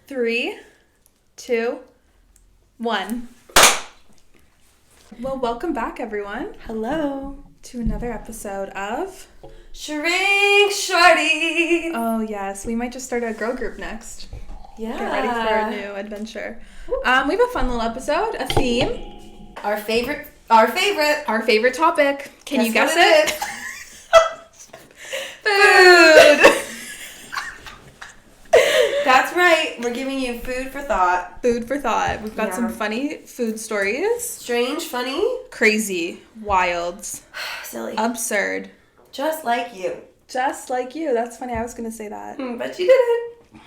3, 2, 1. Well, welcome back, everyone. Hello. To another episode of Shrink Shorties. Oh, yes. We might just start a girl group next. Yeah. Get ready for a new adventure. We have a fun little episode, a theme. Our favorite topic. Can you guess it? Food. That's right. We're giving you food for thought. Food for thought. We've got some funny food stories. Strange, funny. Crazy. Wild. Silly. Absurd. Just like you. Just like you. That's funny. I was going to say that. But you didn't.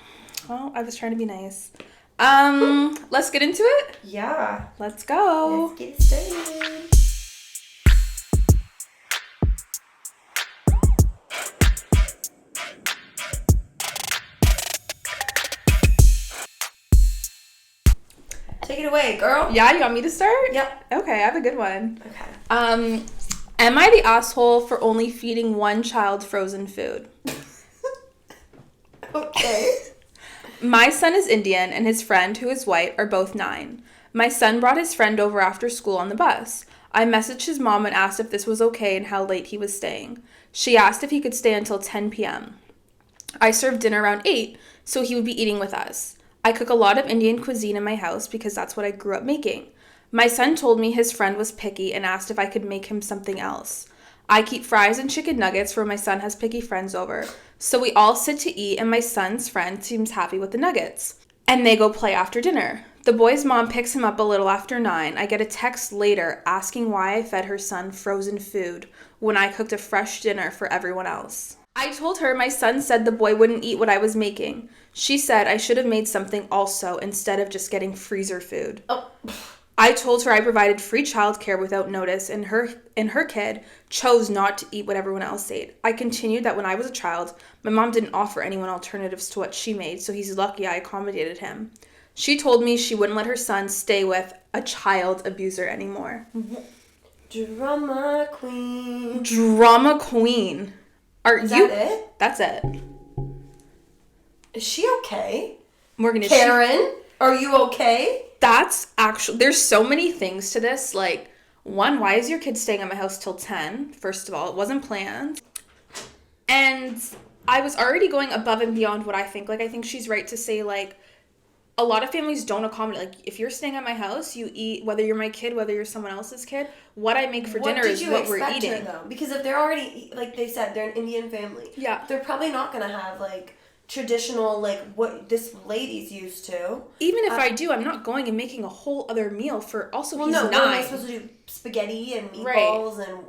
Well, I was trying to be nice. Let's get into it? Yeah. Let's go. Let's get started. Take it away, girl. Yeah, you want me to start? Yep. Okay, I have a good one. Okay. Am I the asshole for only feeding one child frozen food? Okay. My son is Indian and his friend, who is white, are both 9. My son brought his friend over after school on the bus. I messaged his mom and asked if this was okay and how late he was staying. She asked if he could stay until 10 p.m. I served dinner around 8, so he would be eating with us. I cook a lot of Indian cuisine in my house because that's what I grew up making. My son told me his friend was picky and asked if I could make him something else. I keep fries and chicken nuggets for when my son has picky friends over. So we all sit to eat and my son's friend seems happy with the nuggets. And they go play after dinner. The boy's mom picks him up a little after 9. I get a text later asking why I fed her son frozen food when I cooked a fresh dinner for everyone else. I told her my son said the boy wouldn't eat what I was making. She said I should have made something also instead of just getting freezer food. Oh. I told her I provided free childcare without notice, and her kid chose not to eat what everyone else ate. I continued that when I was a child, my mom didn't offer anyone alternatives to what she made, so he's lucky I accommodated him. She told me she wouldn't let her son stay with a child abuser anymore. Drama queen. Drama queen. Is that it? That's it. Is she okay? Morgan, is Karen, are you okay? That's actually, there's so many things to this. Like, one, why is your kid staying at my house till 10? First of all, it wasn't planned. And I was already going above and beyond what I think. Like, I think she's right to say, like, a lot of families don't accommodate. Like, if you're staying at my house, you eat, whether you're my kid, whether you're someone else's kid, what I make for dinner is what we're eating. Her, though? Because if they're already, like they said, they're an Indian family. Yeah. They're probably not going to have, like, traditional, like, what this lady's used to. Even if I do, I'm not going and making a whole other meal for, also, he's 9. What am I supposed to do? Spaghetti and meatballs and...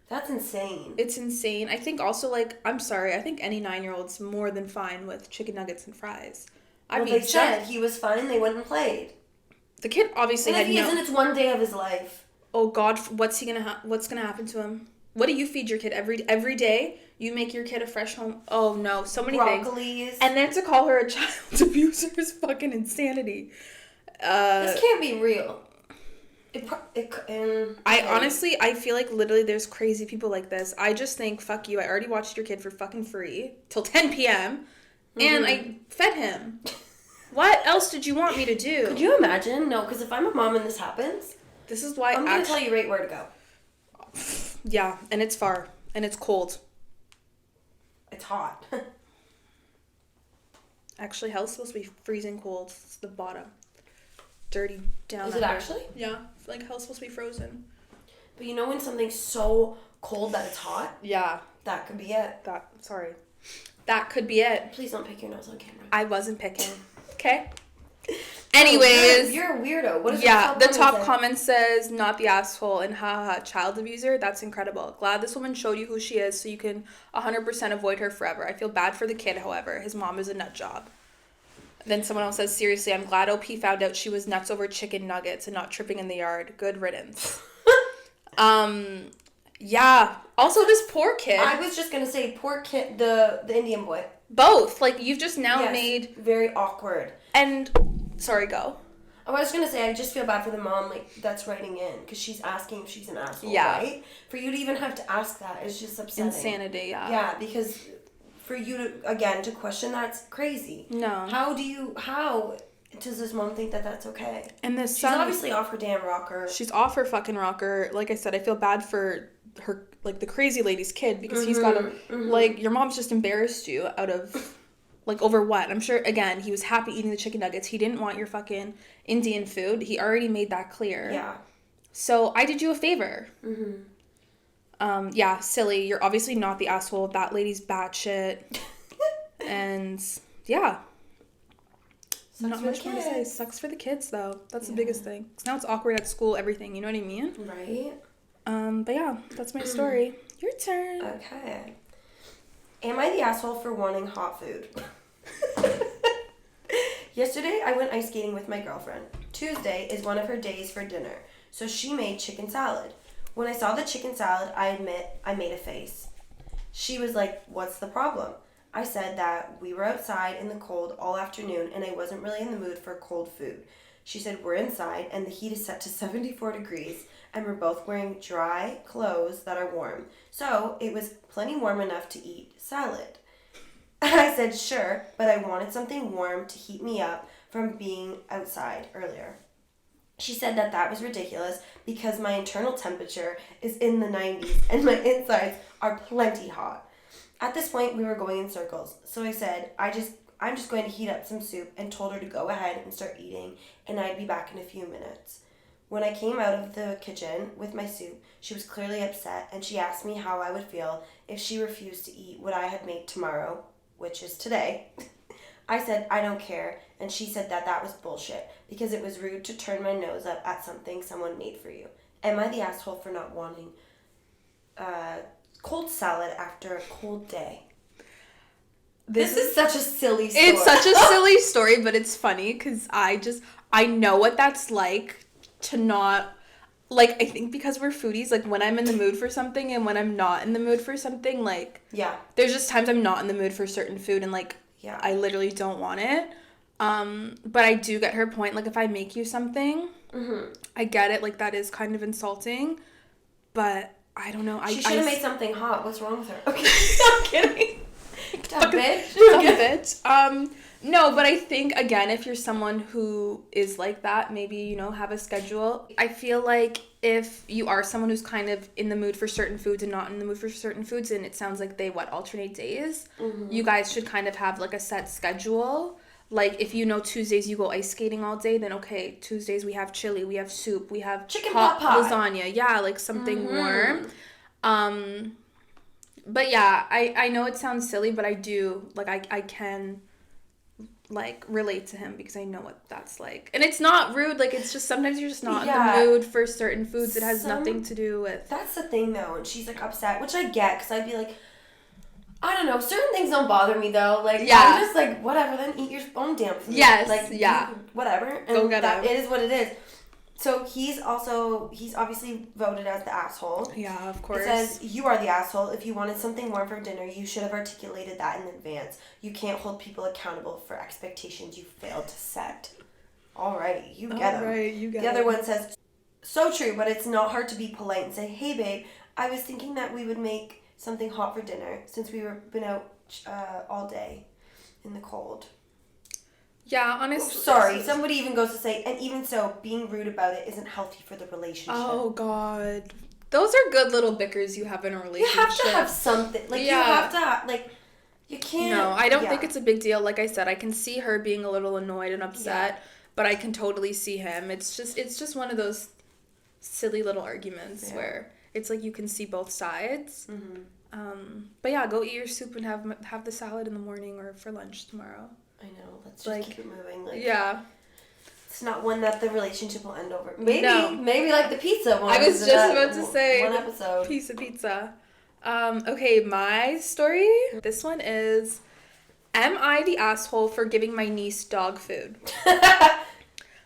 That's insane. It's insane. I think also, like, I'm sorry, I think any 9-year-old's more than fine with chicken nuggets and fries. They said he was fine, they went and played. The kid obviously and if he isn't, it's one day of his life. Oh, God, what's gonna happen to him? What do you feed your kid every day? You make your kid a fresh home. Oh no, so many things. And then to call her a child abuser is fucking insanity. This can't be real. Honestly, I feel like literally there's crazy people like this. I just think, fuck you. I already watched your kid for fucking free till 10 p.m. And I fed him. What else did you want me to do? Could you imagine? No, because if I'm a mom and this happens, this is why I'm going to tell you right where to go. Yeah, and it's far. And it's cold. It's hot. Actually, hell's supposed to be freezing cold. It's the bottom. Dirty down. Is it actually? Yeah. Like hell's supposed to be frozen. But you know when something's so cold that it's hot? Yeah. That could be it. That could be it. Please don't pick your nose on camera. I wasn't picking. Okay. Anyways. You're a weirdo. What is the top comment says, not the asshole and haha, child abuser. That's incredible. Glad this woman showed you who she is so you can 100% avoid her forever. I feel bad for the kid, however. His mom is a nut job. Then someone else says, seriously, I'm glad OP found out she was nuts over chicken nuggets and not tripping in the yard. Good riddance. Yeah. Also, this poor kid. I was just going to say, poor kid, the Indian boy. Both. Like, you've just now made... very awkward. And... Sorry, go. I was going to say, I just feel bad for the mom, like, that's writing in. Because she's asking if she's an asshole, yeah. right? For you to even have to ask that is just upsetting. Insanity, yeah. Yeah, because... for you to, again, to question that's crazy. No. How does this mom think that that's okay? And this She's son, obviously off her damn rocker. She's off her fucking rocker. Like I said, I feel bad for her, like, the crazy lady's kid, because he's got to, like, your mom's just embarrassed you out of, like, over what? I'm sure, again, he was happy eating the chicken nuggets. He didn't want your fucking Indian food. He already made that clear. Yeah. So I did you a favor. Yeah, silly. You're obviously not the asshole. That lady's batshit. And, yeah. Not much more to say. Sucks for the kids, though. That's the biggest thing. Because now it's awkward at school, everything. You know what I mean? Right. But yeah, that's my story. Your turn. Okay. Am I the asshole for wanting hot food? Yesterday, I went ice skating with my girlfriend. Tuesday is one of her days for dinner, so she made chicken salad. When I saw the chicken salad, I admit I made a face. She was like, "What's the problem?" I said that we were outside in the cold all afternoon and I wasn't really in the mood for cold food. She said, "We're inside and the heat is set to 74 degrees and we're both wearing dry clothes that are warm. So it was plenty warm enough to eat salad." I said, "Sure, but I wanted something warm to heat me up from being outside earlier." She said that that was ridiculous because my internal temperature is in the 90s and my insides are plenty hot. At this point, we were going in circles, so I said, I'm just going to heat up some soup, and told her to go ahead and start eating, and I'd be back in a few minutes. When I came out of the kitchen with my soup, she was clearly upset, and she asked me how I would feel if she refused to eat what I had made tomorrow, which is today. I said, "I don't care," and she said that that was bullshit, because it was rude to turn my nose up at something someone made for you. Am I the asshole for not wanting cold salad after a cold day? This is such a silly story. It's such a silly story, but it's funny because I know what that's like to not, like, I think because we're foodies, like, when I'm in the mood for something and when I'm not in the mood for something, like, yeah, there's just times I'm not in the mood for certain food and, like, yeah, I literally don't want it. But I do get her point. Like, if I make you something, I get it. Like, that is kind of insulting, but I don't know. She should have made something hot. What's wrong with her? Okay, I'm kidding. Dumb bitch. Dumb bitch. No, but I think, again, if you're someone who is like that, maybe, you know, have a schedule. I feel like if you are someone who's kind of in the mood for certain foods and not in the mood for certain foods, and it sounds like they, alternate days, you guys should kind of have, like, a set schedule. Like, if you know Tuesdays you go ice skating all day, then okay, Tuesdays we have chili, we have soup, we have chicken hot pot pie. lasagna. Yeah, like something warm. But yeah, I know it sounds silly, but I do, like, I can, like, relate to him because I know what that's like. And it's not rude, like, it's just sometimes you're just not in the mood for certain foods. It has nothing to do with... That's the thing, though, and she's, like, upset, which I get, because I'd be like, I don't know, certain things don't bother me, though. Like, I'm just like, whatever, then eat your own damn food. Yes, like, yeah. Whatever. And go get it is what it is. So he's obviously voted as the asshole. Yeah, of course. It says, "You are the asshole. If you wanted something warm for dinner, you should have articulated that in advance. You can't hold people accountable for expectations you failed to set." Alrighty, you get him. The other one says, "So true, but it's not hard to be polite and say, 'Hey babe, I was thinking that we would make something hot for dinner since been out all day in the cold.'" Yeah, honestly. Sorry, somebody even goes to say, "And even so, being rude about it isn't healthy for the relationship." Oh, God. Those are good little bickers you have in a relationship. You have to have something. Like, you have to have, like, you can't. No, I don't think it's a big deal. Like I said, I can see her being a little annoyed and upset, but I can totally see him. It's just one of those silly little arguments where it's like you can see both sides. But yeah, go eat your soup and have the salad in the morning or for lunch tomorrow. I know. Let's just keep it moving. Like, yeah. It's not one that the relationship will end over. Maybe like the pizza one. I was just about to say one episode. Piece of pizza. Okay, my story. This one is, am I the asshole for giving my niece dog food?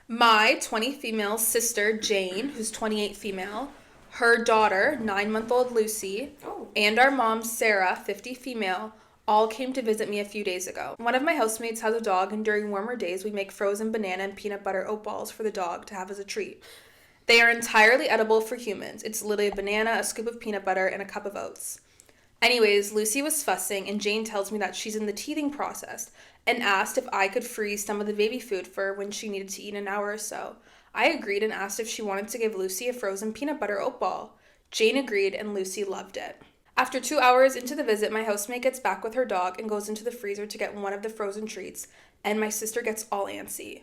My 20 female sister Jane, who's 28 female, her daughter 9-month-old Lucy, and our mom Sarah, 50 female, all came to visit me a few days ago. One of my housemates has a dog, and during warmer days, we make frozen banana and peanut butter oat balls for the dog to have as a treat. They are entirely edible for humans. It's literally a banana, a scoop of peanut butter, and a cup of oats. Anyways, Lucy was fussing, and Jane tells me that she's in the teething process and asked if I could freeze some of the baby food for her when she needed to eat in an hour or so. I agreed and asked if she wanted to give Lucy a frozen peanut butter oat ball. Jane agreed, and Lucy loved it. After 2 hours into the visit, my housemate gets back with her dog and goes into the freezer to get one of the frozen treats, and my sister gets all antsy.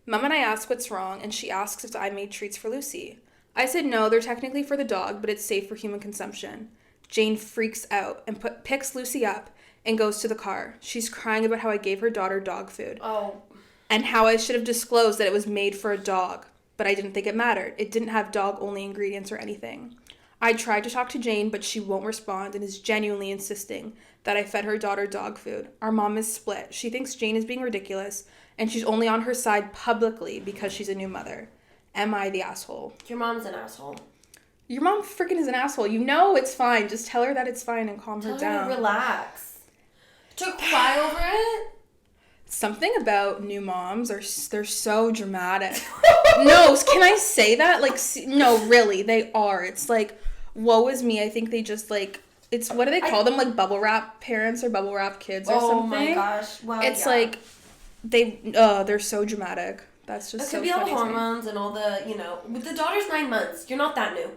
Mom and I ask what's wrong, and she asks if I made treats for Lucy. I said no, they're technically for the dog, but it's safe for human consumption. Jane freaks out and picks Lucy up and goes to the car. She's crying about how I gave her daughter dog food. Oh. And how I should have disclosed that it was made for a dog. But I didn't think it mattered. It didn't have dog-only ingredients or anything. I tried to talk to Jane, but she won't respond and is genuinely insisting that I fed her daughter dog food. Our mom is split. She thinks Jane is being ridiculous, and she's only on her side publicly because she's a new mother. Am I the asshole? Your mom's an asshole. Your mom freaking is an asshole. You know it's fine. Just tell her that it's fine and calm her down. Tell her to relax. To cry over it? Something about new moms they're so dramatic. No, can I say that? Like, no, really, they are. It's like, woe is me. I think they just like, it's, what do they call them? Like bubble wrap parents or bubble wrap kids or something? Oh my gosh. Well, it's like, they're so dramatic. That's just so funny. It could be all the hormones and all the, the daughter's 9 months. You're not that new.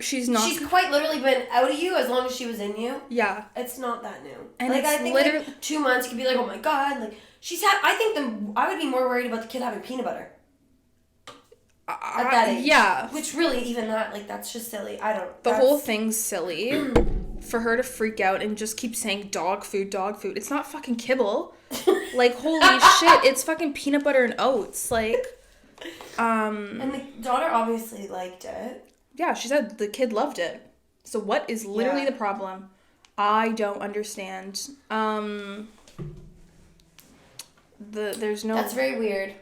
She's not. She's quite literally been out of you as long as she was in you. Yeah. It's not that new. And like, I think like 2 months you could be like, oh my god, like I would be more worried about the kid having peanut butter. At that age. Yeah. Which really, even that, like, that's just silly. The whole thing's silly. For her to freak out and just keep saying dog food. It's not fucking kibble. Like, holy shit, it's fucking peanut butter and oats. Like, And the daughter obviously liked it. Yeah, she said the kid loved it. So what is literally the problem? I don't understand. There's no... That's very weird.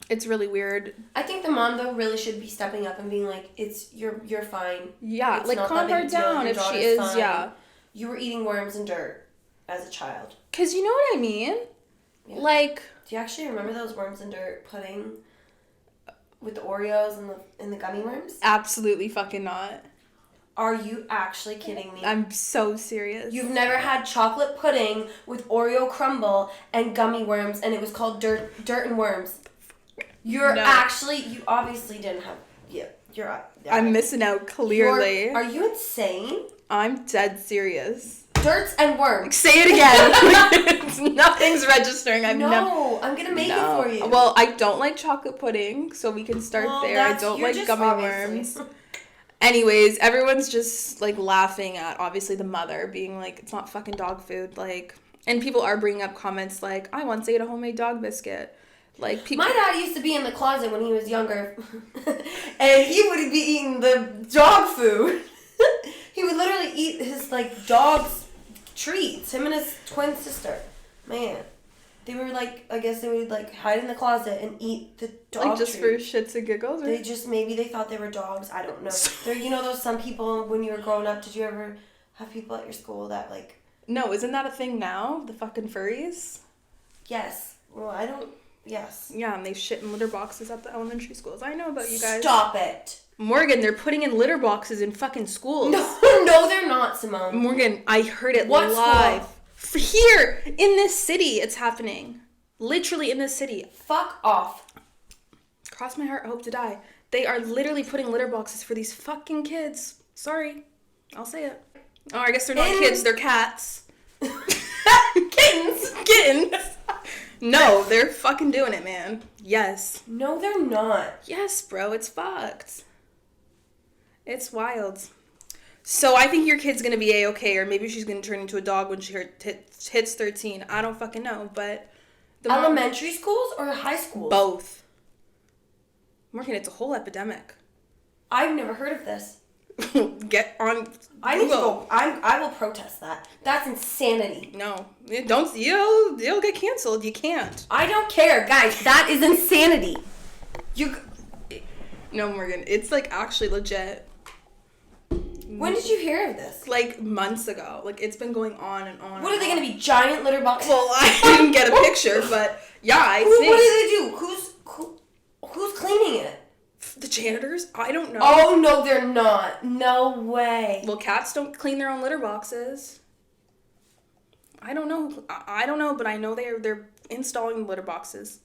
It's really weird. I think the mom, though, really should be stepping up and being like, you're fine. Yeah, it's like, calm her down if she is, fine. Yeah. You were eating worms and dirt as a child. Because you know what I mean? Yeah. Like... Do you actually remember those worms and dirt pudding with the Oreos and the gummy worms? Absolutely fucking not. Are you actually kidding me? I'm so serious. You've never had chocolate pudding with Oreo crumble and gummy worms, and it was called dirt and worms. You obviously didn't have. Yeah, I'm missing out clearly. Are you insane? I'm dead serious. Dirts and worms. Say it again. Nothing's registering. I'm gonna make it for you. Well, I don't like chocolate pudding, so we can start there. I don't like gummy worms. Anyways, everyone's just, like, laughing at, obviously, the mother being like, it's not fucking dog food, like, and people are bringing up comments like, I once ate a homemade dog biscuit. Like, people... My dad used to be in the closet when he was younger, and he would be eating the dog food. He would literally eat his, like, dog's treats, him and his twin sister. Man. They were, like, I guess they would, like, hide in the closet and eat the dog like, just treats. For shits and giggles? Or? Maybe they thought they were dogs. I don't know. Those some people, when you were growing up, did you ever have people at your school that, like... No, isn't that a thing now? The fucking furries? Yes. Well, yes. Yeah, and they shit in litter boxes at the elementary schools. I know about you guys. Stop it. Morgan, they're putting in litter boxes in fucking schools. No, they're not, Simone. Morgan, I heard it live. School? Here, in this city, it's happening. Literally in this city. Fuck off. Cross my heart, hope to die. They are literally putting litter boxes for these fucking kids. Sorry. I'll say it. Oh, I guess they're not kids, they're cats. Kittens. No, they're fucking doing it, man. Yes. No, they're not. Yes, bro, it's fucked. It's wild. So I think your kid's going to be A-okay, or maybe she's going to turn into a dog when she hits 13. I don't fucking know, but... Elementary schools or high schools? Both. Morgan, it's a whole epidemic. I've never heard of this. Get on Google. I need to go. I will protest that. That's insanity. No. You'll get canceled. You can't. I don't care, guys. That is insanity. No, Morgan, it's, like, actually legit. When did you hear of this? Like, months ago. Like, it's been going on and on. What are they going to be, giant litter boxes? Well, I didn't get a picture, but yeah, I think. What do they do? Who's cleaning it? The janitors? I don't know. Oh, no, they're not. No way. Well, cats don't clean their own litter boxes. I don't know. I don't know, but I know they're installing litter boxes.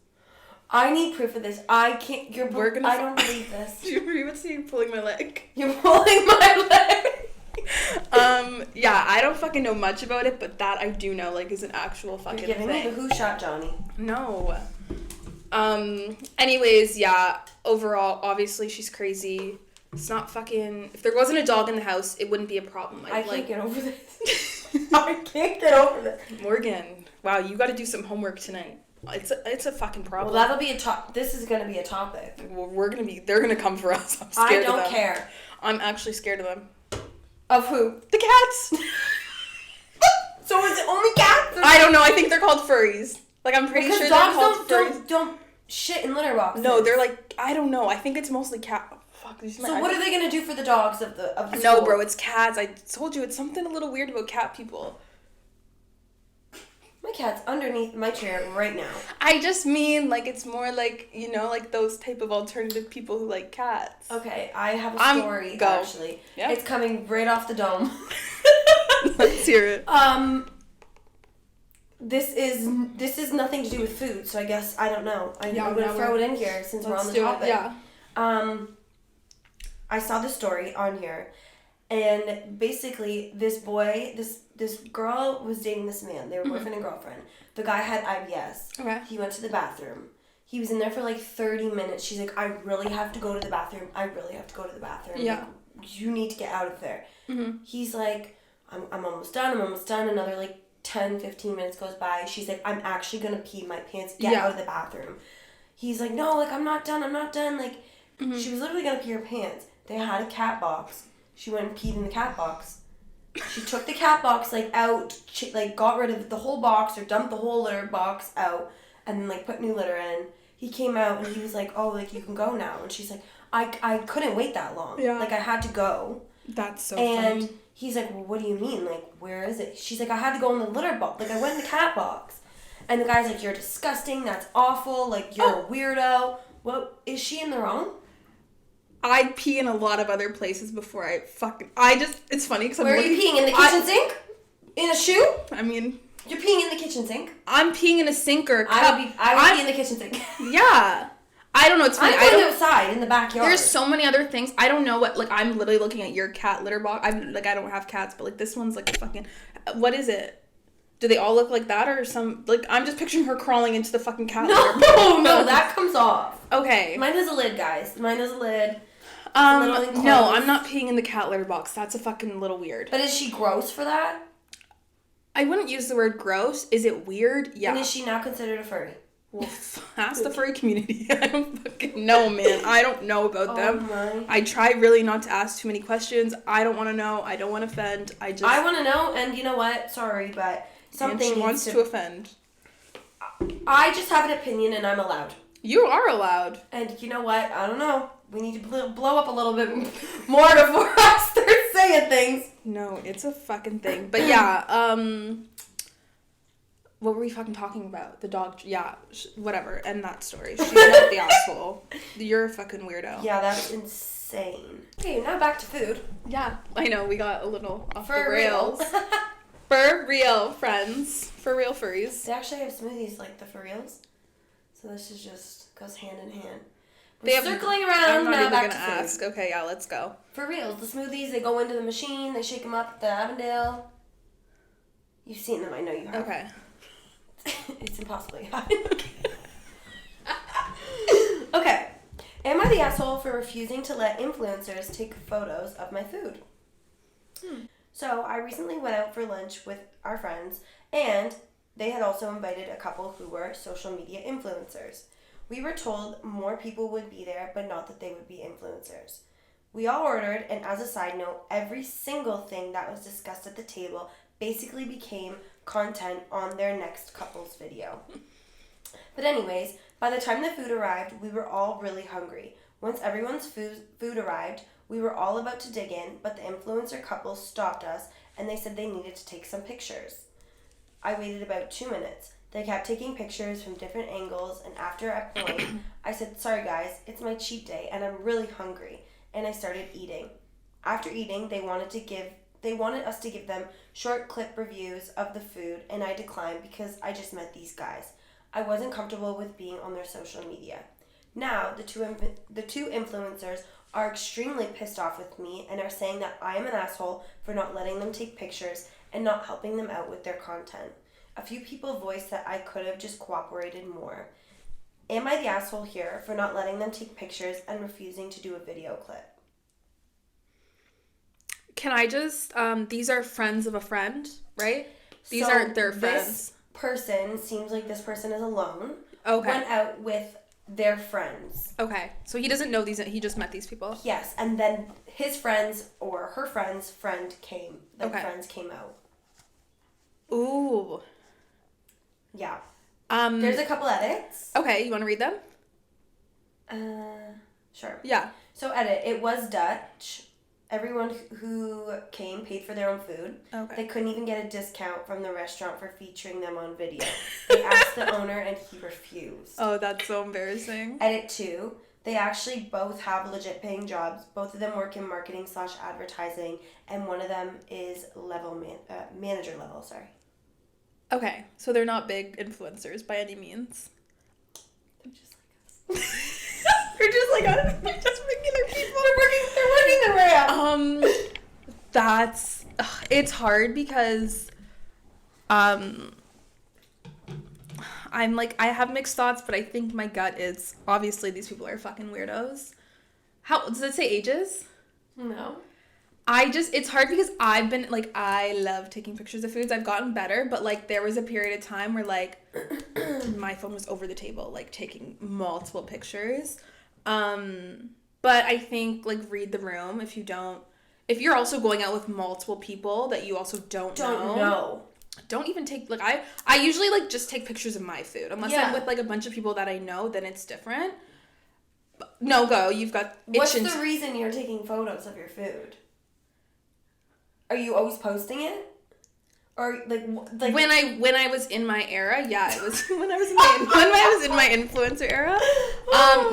I need proof of this. I can't. I don't believe this. Do you even see you pulling my leg? You're pulling my leg. Yeah, I don't fucking know much about it, but that I do know, like, is an actual fucking You're giving thing. me the who shot Johnny. No. Anyways, yeah, overall, obviously she's crazy. It's not fucking... If there wasn't a dog in the house, it wouldn't be a problem. I can't get over this. I can't get over this. Morgan, wow, you gotta do some homework tonight. It's a fucking problem. Well, that'll be this is gonna be a topic. Well, they're gonna come for us. I'm scared of them. I don't care. I'm actually scared of them. Of who? The cats! So is it only cats? I don't know, I think they're called furries. Like, I'm pretty sure they're called furries. Don't shit in litter boxes. No, they're like, I don't know, I think it's mostly cat... Fuck, so what are they gonna do for the dogs of the school? No, bro, it's cats. I told you, it's something a little weird about cat people. My cat's underneath my chair right now. I just mean, like, it's more like, you know, like those type of alternative people who like cats. Okay, I have a story, actually. Yeah. It's coming right off the dome. Let's hear it. This is nothing to do with food, so I guess, I don't know. I'm gonna throw it in here since we're on the topic. Yeah. I saw the story on here, and basically this girl was dating this man. They were boyfriend and girlfriend. The guy had IBS. Okay. He went to the bathroom. He was in there for like 30 minutes. She's like, I really have to go to the bathroom. Yeah. Like, you need to get out of there. Mm-hmm. He's like, I'm almost done. Another like 10, 15 minutes goes by. She's like, I'm actually going to pee my pants. Get out of the bathroom. He's like, no, like, I'm not done. Like, she was literally going to pee her pants. They had a cat box. She went and peed in the cat box. She took the cat box, like, out. She, like, got rid of the whole box or dumped the whole litter box out and then, like, put new litter in. He came out and he was like, oh, like, you can go now. And she's like, I couldn't wait that long. Yeah. Like, I had to go. That's so And funny. he's like, well, what do you mean? Like, where is it? She's like, I had to go in the litter box. Like, I went in the cat box. And the guy's like, you're disgusting. That's awful. Like, you're a weirdo. Well, is she in the wrong? I pee in a lot of other places before it's funny because Where are you peeing? In the kitchen sink? In a shoe? I mean... You're peeing in the kitchen sink? I'm peeing in a sink or a cup. I would pee in the kitchen sink. Yeah. I don't know, it's funny. I'm going outside in the backyard. There's so many other things. I don't know what, like, I'm literally looking at your cat litter box. I don't have cats, but, like, this one's, like, fucking... What is it? Do they all look like that or some... Like, I'm just picturing her crawling into the fucking cat litter box. No, that comes off. Okay. Mine has a lid, guys. Mine has a lid. No, I'm not peeing in the cat litter box. That's a fucking little weird. But is she gross for that? I wouldn't use the word gross. Is it weird? Yeah. And is she now considered a furry? Well, ask the furry community. I don't fucking know, man. I don't know about them. My. I try really not to ask too many questions. I don't want to know. I don't want to offend. I want to know, and you know what? Sorry, but something and she wants to offend. I just have an opinion, and I'm allowed. You are allowed. And you know what? I don't know. We need to blow up a little bit more before I start saying things. No, it's a fucking thing. But yeah, what were we fucking talking about? The dog, yeah, whatever. End that story. She's not the asshole. You're a fucking weirdo. Yeah, that's insane. Okay, now back to food. Yeah, I know, we got a little off the For rails. For real, friends. For real furries. They actually have smoothies like the FURRIES. So this is just goes hand in hand. We're circling around. I'm not now even back gonna to ask. food. Okay, yeah, let's go. For real, the smoothies, they go into the machine, they shake them up at the Avondale. You've seen them, I know you have. Okay. It's impossible you haven't. Okay. Am I the asshole for refusing to let influencers take photos of my food? So I recently went out for lunch with our friends, and they had also invited a couple who were social media influencers. We were told more people would be there, but not that they would be influencers. We all ordered, and as a side note, every single thing that was discussed at the table basically became content on their next couple's video. But anyways, by the time the food arrived, we were all really hungry. Once everyone's food arrived, we were all about to dig in, but the influencer couple stopped us, and they said they needed to take some pictures. I waited about 2 minutes. They kept taking pictures from different angles, and after a point, I said, sorry guys, it's my cheat day, and I'm really hungry, and I started eating. After eating, they wanted to give They wanted us to give them short clip reviews of the food, and I declined because I just met these guys. I wasn't comfortable with being on their social media. Now, the two influencers are extremely pissed off with me and are saying that I am an asshole for not letting them take pictures and not helping them out with their content. A few people voiced that I could have just cooperated more. Am I the asshole here for not letting them take pictures and refusing to do a video clip? Can I just, these are friends of a friend, right? These So aren't their friends. This person, seems like this person is alone, Okay. went out with their friends. Okay. So he doesn't know these, he just met these people? Yes, and then his friends or her friend's friend came. Okay. Friends came out. Ooh. Yeah. There's a couple edits. Okay, you want to read them? Sure. Yeah. So edit. It was Dutch. Everyone who came paid for their own food. Okay. They couldn't even get a discount from the restaurant for featuring them on video. They asked the owner and he refused. Oh, that's so embarrassing. Edit 2. They actually both have legit paying jobs. Both of them work in marketing / advertising, and one of them is manager level. Sorry. Okay, so they're not big influencers by any means. They're just like us. They're just like us. They're just regular people. They're working their way up. That's it's hard because I'm like, I have mixed thoughts, but I think my gut is obviously these people are fucking weirdos. How does it say ages? No. It's hard because I've been, like, I love taking pictures of foods. I've gotten better, but, like, there was a period of time where, like, my phone was over the table, like, taking multiple pictures. But I think, like, read the room if you're also going out with multiple people that you also don't know. Don't even take, like, I usually, like, just take pictures of my food. Unless I'm with, like, a bunch of people that I know, then it's different. No, go. You've got... What's the reason you're taking photos of your food? Are you always posting it? Or like when I was in my era, yeah, it was when I was in my influencer era.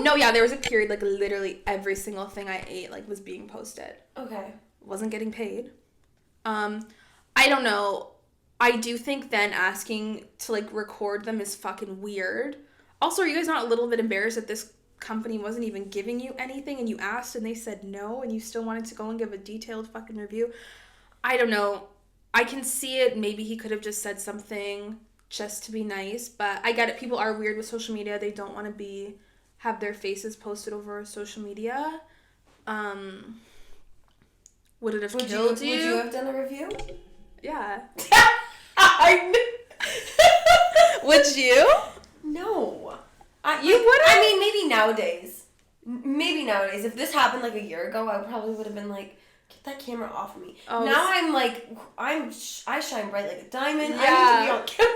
No, yeah, there was a period like literally every single thing I ate like was being posted. Okay. Wasn't getting paid. I don't know. I do think then asking to like record them is fucking weird. Also, are you guys not a little bit embarrassed that this company wasn't even giving you anything and you asked and they said no and you still wanted to go and give a detailed fucking review? I don't know. I can see it. Maybe he could have just said something just to be nice, but I get it. People are weird with social media. They don't want to have their faces posted over social media. Would it have killed you? Would you have done a review? Yeah. Would you? No. You wouldn't? I mean, maybe nowadays. If this happened like a year ago, I probably would have been like, get that camera off of me. Oh, now I'm like, I shine bright like a diamond. Yeah. I need to be on camera.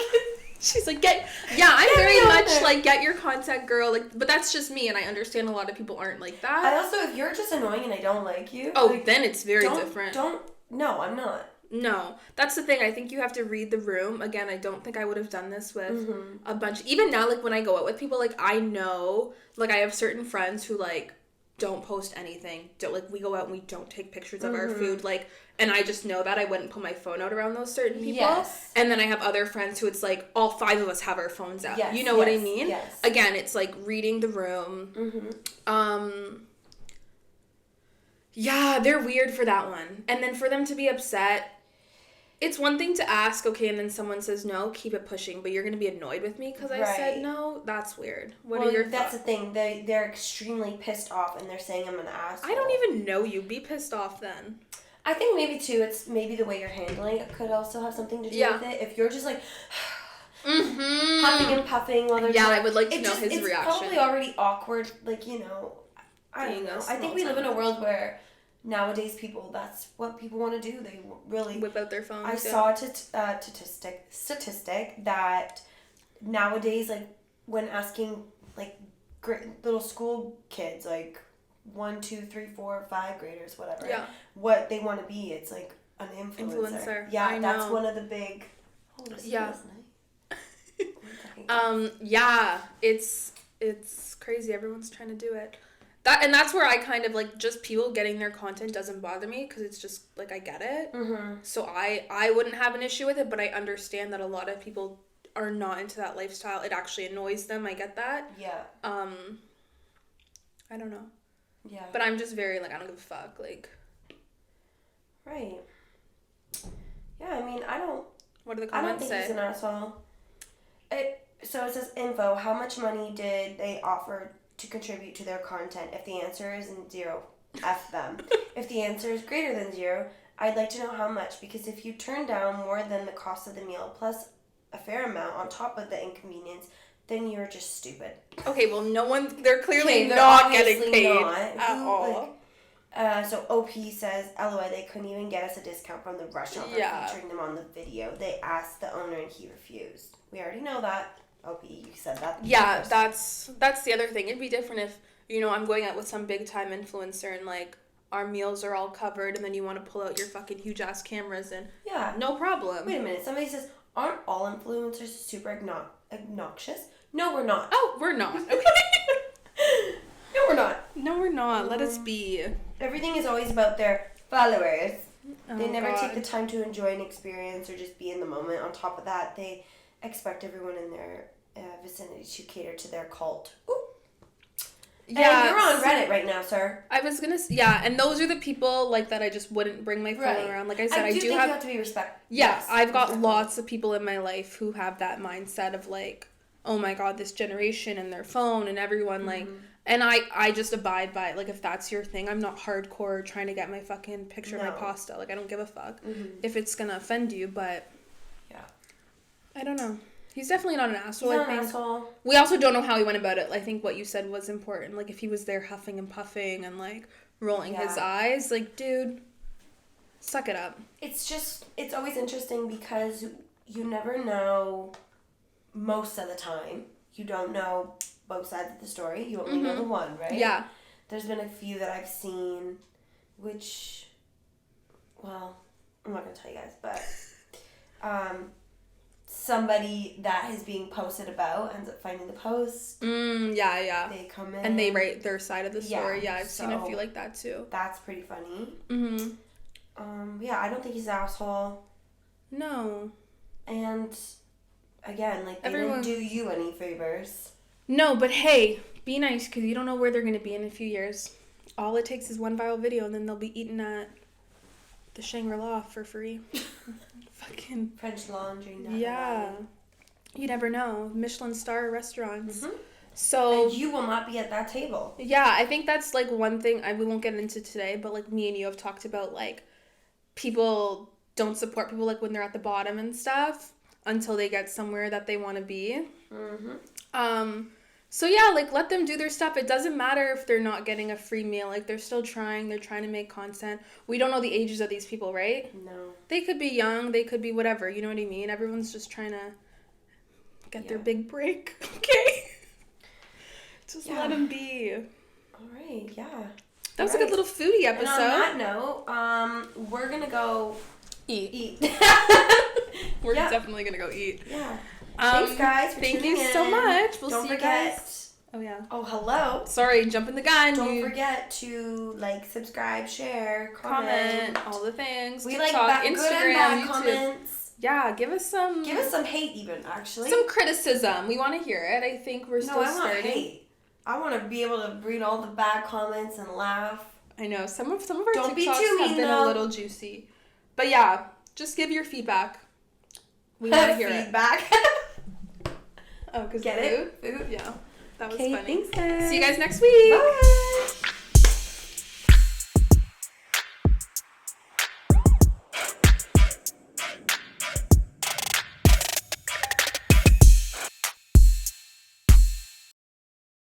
She's like, I'm very much like, get your content, girl. Like, but that's just me, and I understand a lot of people aren't like that. I also, if you're just annoying and I don't like you. Oh, like, then it's very different. No, I'm not. No, that's the thing. I think you have to read the room. Again, I don't think I would have done this with a bunch. Even now, like, when I go out with people, like, I know, like, I have certain friends who, like, don't post anything. We go out and we don't take pictures of our food. Like, and I just know that I wouldn't put my phone out around those certain people. Yes. And then I have other friends who it's like, all 5 of us have our phones out. Yes, you know what I mean? Yes. Again, it's like reading the room. Yeah, they're weird for that one. And then for them to be upset, it's one thing to ask, okay, and then someone says no, keep it pushing, but you're going to be annoyed with me because I said no? That's weird. What are your thoughts? That's the thing. They're extremely pissed off and they're saying I'm an asshole. I don't even know you. Be pissed off then. I think maybe, too, it's maybe the way you're handling it could also have something to do with it. If you're just, like, huffing and puffing while they're I would like to know his reaction. It's probably already awkward, like, you know, I don't know. I think we live in a world where nowadays people, that's what people want to do. They really whip out their phones. I saw a statistic that nowadays, like, when asking, like, little school kids, like, 1, 2, 3, 4, 5 graders, whatever, what they want to be, it's like an influencer. Yeah, I know. That's one of the big. Oh, this feels nice. Yeah, it's crazy. Everyone's trying to do it. That's where I kind of, like, just people getting their content doesn't bother me, because it's just, like, I get it. Mm-hmm. So I wouldn't have an issue with it, but I understand that a lot of people are not into that lifestyle. It actually annoys them. I get that. Yeah. I don't know. Yeah. But I'm just very, like, I don't give a fuck, like. Right. Yeah, I mean, What do the I don't comments think say? he's an asshole. So it says info. How much money did they offer to contribute to their content? If the answer is 0, F them. If the answer is greater than 0, I'd like to know how much, because if you turn down more than the cost of the meal plus a fair amount on top of the inconvenience, then you're just stupid. Okay, well, they're clearly not getting paid at all. So OP says, LOL, they couldn't even get us a discount from the restaurant for featuring them on the video. They asked the owner and he refused. We already know that. OP, you said that. Yeah, that's the other thing. It'd be different if, I'm going out with some big time influencer and, like, our meals are all covered, and then you want to pull out your fucking huge ass cameras and no problem. Wait a minute. Somebody says, aren't all influencers super obnoxious? No, we're not. Oh, we're not. Okay. No, we're not. No, we're not. Let us be. Everything is always about their followers. They never God. take the time to enjoy an experience or just be in the moment. On top of that, they expect everyone in their vicinity to cater to their cult. Ooh. Yeah, and you're on Reddit right now, sir. I was gonna and those are the people like that I just wouldn't bring my phone around. Like I said, I do think have you have to be respectful. Yeah, yes, I've got respectful. lots of people in my life who have that mindset of like, oh my god, this generation and their phone and everyone like, and I just abide by it. Like if that's your thing, I'm not hardcore trying to get my fucking picture of my pasta. Like I don't give a fuck if it's gonna offend you, but I don't know. He's definitely not an asshole. He's not an asshole. We also don't know how he went about it. I think what you said was important. Like if he was there huffing and puffing and like rolling his eyes, like dude, suck it up. It's always interesting because you never know. Most of the time, you don't know both sides of the story. You only know the one, right? Yeah. There's been a few that I've seen, which, well, I'm not gonna tell you guys, but somebody that is being posted about ends up finding the post. Yeah. They come in and they write their side of the story. Yeah, I've seen a few like that too. That's pretty funny. Yeah, I don't think he's an asshole. No. And again, like they didn't do you any favors. No, but hey, be nice because you don't know where they're gonna be in a few years. All it takes is one viral video, and then they'll be eating at the Shangri-La for free. Fucking French Laundry. Yeah, you never know. Michelin star restaurants. So and you will not be at that table. Yeah, I think that's like one thing we won't get into today, but like me and you have talked about like people don't support people like when they're at the bottom and stuff until they get somewhere that they want to be. So yeah, like let them do their stuff. It doesn't matter if they're not getting a free meal. Like they're still trying. They're trying to make content. We don't know the ages of these people, right? No. They could be young. They could be whatever. You know what I mean? Everyone's just trying to get their big break. Okay? Just let them be. All right, yeah. That was a good little foodie episode. And on that note, we're going to go eat. We're definitely going to go eat. Yeah. Thanks, guys, for thank tuning you in. So much. We'll Don't see forget. You guys. Oh, yeah. Oh, hello. Sorry, jumping the gun. Don't forget to like, subscribe, share, comment. All the things. We TikTok, like Instagram, good and bad YouTube. Comments. Yeah, give us some hate even, actually. Some criticism. We want to hear it. I think we're still starting. Want hate. I want to be able to read all the bad comments and laugh. I know. Some of our Don't TikToks be too mean, have been though. a little juicy. But yeah, just give your feedback. We want to hear feedback. Oh, because Get food? Food? Yeah. That was funny. Thanks, guys. See you guys next week. Bye.